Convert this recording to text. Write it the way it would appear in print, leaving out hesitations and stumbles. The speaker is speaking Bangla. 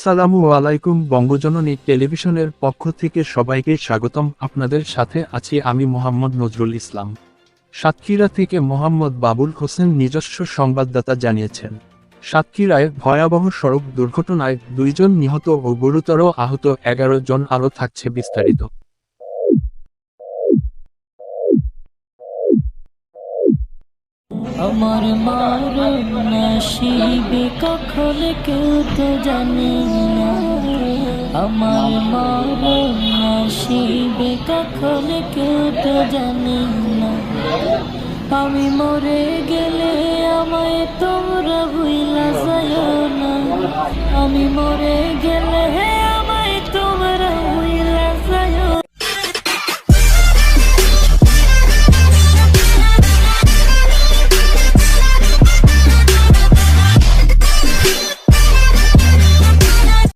আসসালামু আলাইকুম। বঙ্গজননী টেলিভিশনের পক্ষ থেকে সবাইকে স্বাগতম। আপনাদের সাথে আছি আমি মোহাম্মদ নজরুল ইসলাম। সাতক্ষীরা থেকে মোহাম্মদ বাবুল হোসেন নিজস্ব সংবাদদাতা জানিয়েছেন, সাতক্ষীরায় ভয়াবহ সড়ক দুর্ঘটনায় 2 জন নিহত ও গুরুতর আহত 11 জন। আরও থাকছে বিস্তারিত। আমার মার নসিবে কখন কেউ তো জানে না, আমার মার নসিবে কখন কেউ তো জানে না। আমি মরে গেলে আমায় তোমরা ভুইলা যাও না, আমি মরে গেলে